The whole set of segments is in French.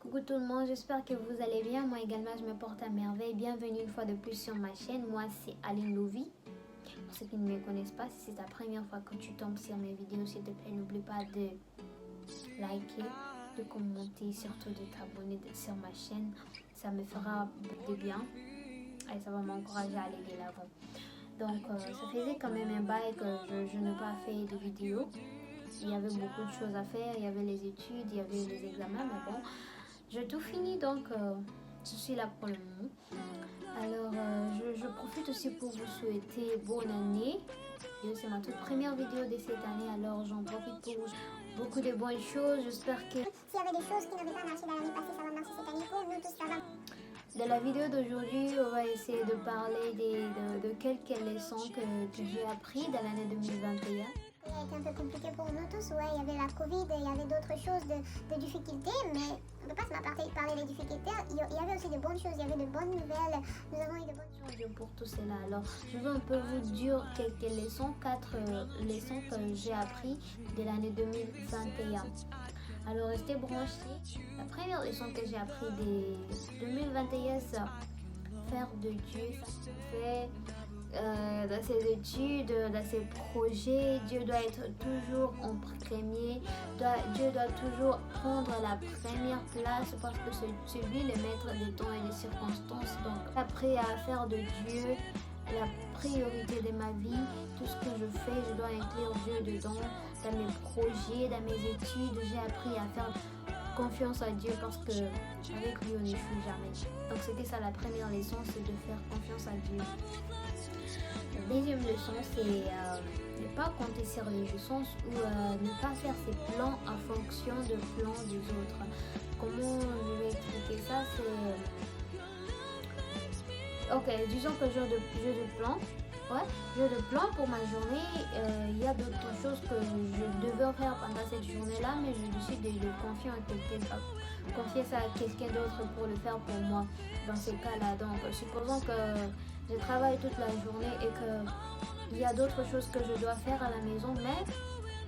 Coucou tout le monde, j'espère que vous allez bien. Moi également, je me porte à merveille. Bienvenue une fois de plus sur ma chaîne. Moi, c'est Aline Louvi. Pour ceux qui ne me connaissent pas, si c'est ta première fois que tu tombes sur mes vidéos, s'il te plaît, n'oublie pas de liker, de commenter, surtout de t'abonner sur ma chaîne. Ça me fera de bien et ça va m'encourager à aller de l'avant. Donc, ça faisait quand même un bail que je n'ai pas fait de vidéos. Il y avait beaucoup de choses à faire, il y avait les études, il y avait les examens, mais bon, j'ai tout fini, donc je suis là pour le moment. Alors, je profite aussi pour vous souhaiter bonne année. C'est ma toute première vidéo de cette année, alors j'en profite pour vous beaucoup de bonnes choses. J'espère que s'il y avait des choses qui n'avaient pas marché dans l'année passée, ça va marcher cette année. Pour nous tous, ça va. dans la vidéo d'aujourd'hui, on va essayer de parler de quelques leçons que j'ai appris dans l'année 2021. Ça a été un peu compliqué pour nous tous, ouais, il y avait la Covid, il y avait d'autres choses de difficultés, mais on ne peut pas se parler des difficultés. Il y avait aussi de bonnes choses, il y avait de bonnes nouvelles, nous avons eu de bonnes choses. Dieu pour tout cela. Alors, je vais un peu vous dire quelques leçons, 4 leçons que j'ai appris de l'année 2021. Alors, restez branchés. La première leçon que j'ai appris de 2021, c'est faire de Dieu, ça se fait. Dans ses études, dans ses projets, Dieu doit être toujours en premier. Dieu doit toujours prendre la première place parce que c'est lui le maître des temps et des circonstances. Donc, après à faire de Dieu la priorité de ma vie, tout ce que je fais, je dois inclure Dieu dedans. Dans mes projets, dans mes études, j'ai appris à faire confiance à Dieu parce que avec lui on n'échoue jamais. Donc c'était ça la première leçon, c'est de faire confiance à Dieu. La deuxième leçon, c'est ne pas compter sur les chances ou ne pas faire ses plans en fonction de plans des autres. Comment je vais expliquer ça? C'est ok, disons que j'ai de plans. Ouais, j'ai de plans pour ma journée. Il y a d'autres choses que je devais faire pendant cette journée-là, mais je décide de confier à quelqu'un, confier ça à quelqu'un d'autre pour le faire pour moi. Dans ces cas-là, donc supposons que je travaille toute la journée et qu'il y a d'autres choses que je dois faire à la maison, mais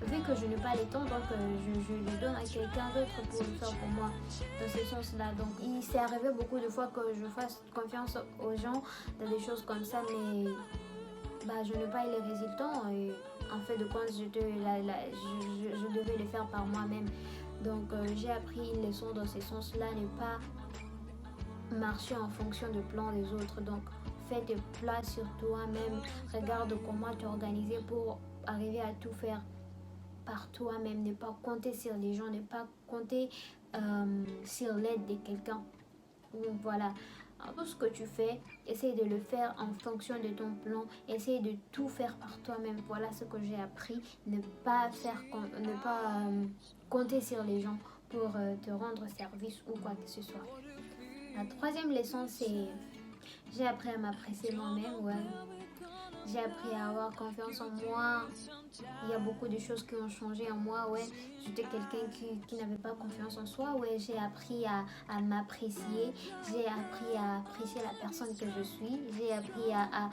vu que je n'ai pas le temps, donc je le donne à quelqu'un d'autre pour le faire pour moi, dans ce sens-là. Donc il s'est arrivé beaucoup de fois que je fasse confiance aux gens dans des choses comme ça, mais je n'ai pas eu les résultats et en fait de compte je devais le faire par moi-même. Donc j'ai appris une leçon dans ce sens-là, ne pas marcher en fonction du plan des autres. Donc fais des plans sur toi-même, regarde comment t'organiser pour arriver à tout faire par toi-même, ne pas compter sur les gens, ne pas compter sur l'aide de quelqu'un. Voilà, tout ce que tu fais, essaye de le faire en fonction de ton plan, essaye de tout faire par toi-même. Voilà ce que j'ai appris, ne pas compter sur les gens pour te rendre service ou quoi que ce soit. La troisième leçon, c'est j'ai appris à m'apprécier moi-même, ouais. J'ai appris à avoir confiance en moi. Il y a beaucoup de choses qui ont changé en moi, ouais. J'étais quelqu'un qui n'avait pas confiance en soi, ouais. J'ai appris à m'apprécier. J'ai appris à apprécier la personne que je suis. J'ai appris à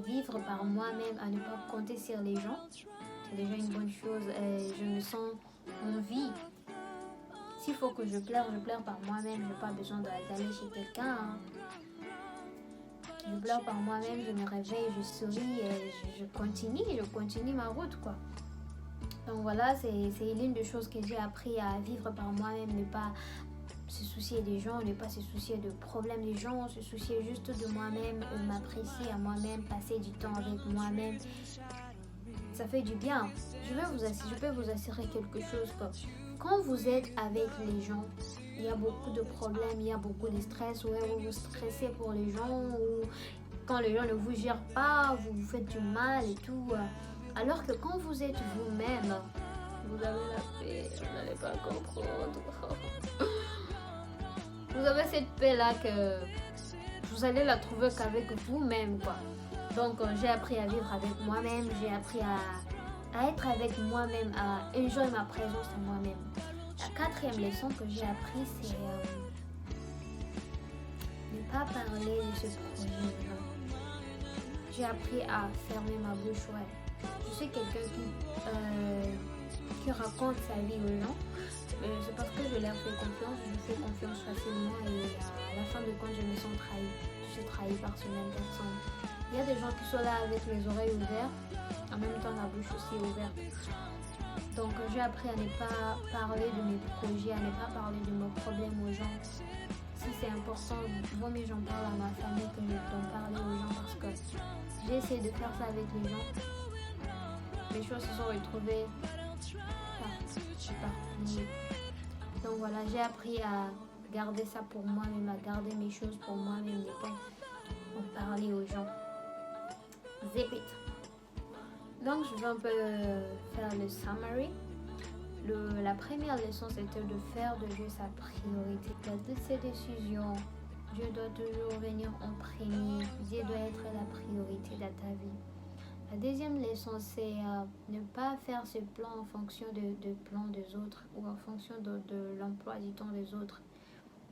vivre par moi-même, à ne pas compter sur les gens. C'est déjà une bonne chose. Je me sens en vie. S'il faut que je pleure par moi-même. Je n'ai pas besoin d'aller chez quelqu'un, hein. Je pleure par moi-même, je me réveille, je souris et je continue ma route, quoi. Donc voilà, c'est l'une des choses que j'ai appris à vivre par moi-même, ne pas se soucier des gens, ne pas se soucier de problèmes des gens, se soucier juste de moi-même, m'apprécier à moi-même, passer du temps avec moi-même. Ça fait du bien. Je peux vous assurer quelque chose, quand vous êtes avec les gens, il y a beaucoup de problèmes, il y a beaucoup de stress, ouais, vous vous stressez pour les gens, ou quand les gens ne vous gèrent pas, vous vous faites du mal et tout. Alors que quand vous êtes vous-même, vous avez la paix, vous n'allez pas comprendre. Vous avez cette paix-là que vous allez la trouver qu'avec vous-même, quoi. Donc j'ai appris à vivre avec moi-même, j'ai appris à être avec moi-même, à enjoy ma présence en moi-même. La quatrième leçon que j'ai appris, c'est ne pas parler de ce projet. J'ai appris à fermer ma bouche, ouais. Je suis quelqu'un qui raconte sa vie aux gens. C'est parce que je leur fais confiance, je fais confiance confiance facilement et à la fin de compte, je me sens trahie. Je suis trahie par ce même personne. Il y a des gens qui sont là avec les oreilles ouvertes, en même temps la bouche aussi ouverte. Donc j'ai appris à ne pas parler de mes projets, à ne pas parler de mes problèmes aux gens. Si c'est important, vaut mieux j'en parle à ma famille que d'en parler aux gens parce que j'ai essayé de faire ça avec les gens. Les choses se sont retrouvées éparpillées. Donc voilà, j'ai appris à garder ça pour moi-même, à garder mes choses pour moi-même, ne pas en parler aux gens. Zip it. Donc je vais un peu faire le summary. La première leçon, c'était de faire de Dieu sa priorité. Dans toutes ces décisions, Dieu doit toujours venir en premier. Dieu doit être la priorité de ta vie. La deuxième leçon, c'est ne pas faire ce plan en fonction de plans des autres ou en fonction de l'emploi du temps des autres.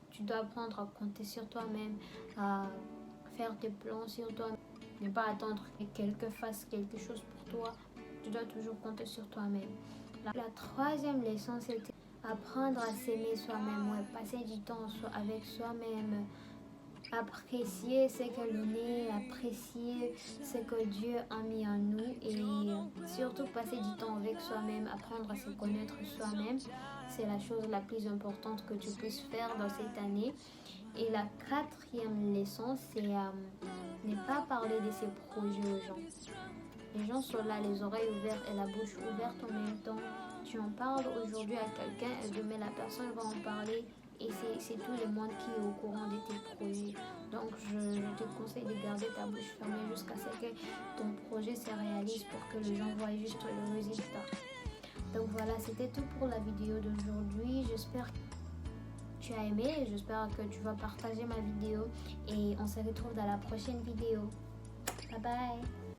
Tu dois apprendre à compter sur toi-même, à faire tes plans sur toi-même. Ne pas attendre que quelqu'un fasse quelque chose pour toi. Tu dois toujours compter sur toi-même. La troisième leçon, c'était apprendre à s'aimer soi-même, passer du temps avec soi-même, apprécier ce que l'on est, apprécier ce que Dieu a mis en nous et surtout passer du temps avec soi-même, apprendre à se connaître soi-même. C'est la chose la plus importante que tu puisses faire dans cette année. Et la quatrième leçon, c'est ne pas parler de ses projets aux gens. Les gens sont là, les oreilles ouvertes et la bouche ouverte en même temps. Tu en parles aujourd'hui à quelqu'un et demain la personne va en parler et c'est tout le monde qui est au courant de tes projets. Donc je te conseille de garder ta bouche fermée jusqu'à ce que ton projet se réalise pour que les gens voient juste le résultat. Donc voilà, c'était tout pour la vidéo d'aujourd'hui. J'espère que tu as aimé, j'espère que tu vas partager ma vidéo et on se retrouve dans la prochaine vidéo. Bye bye.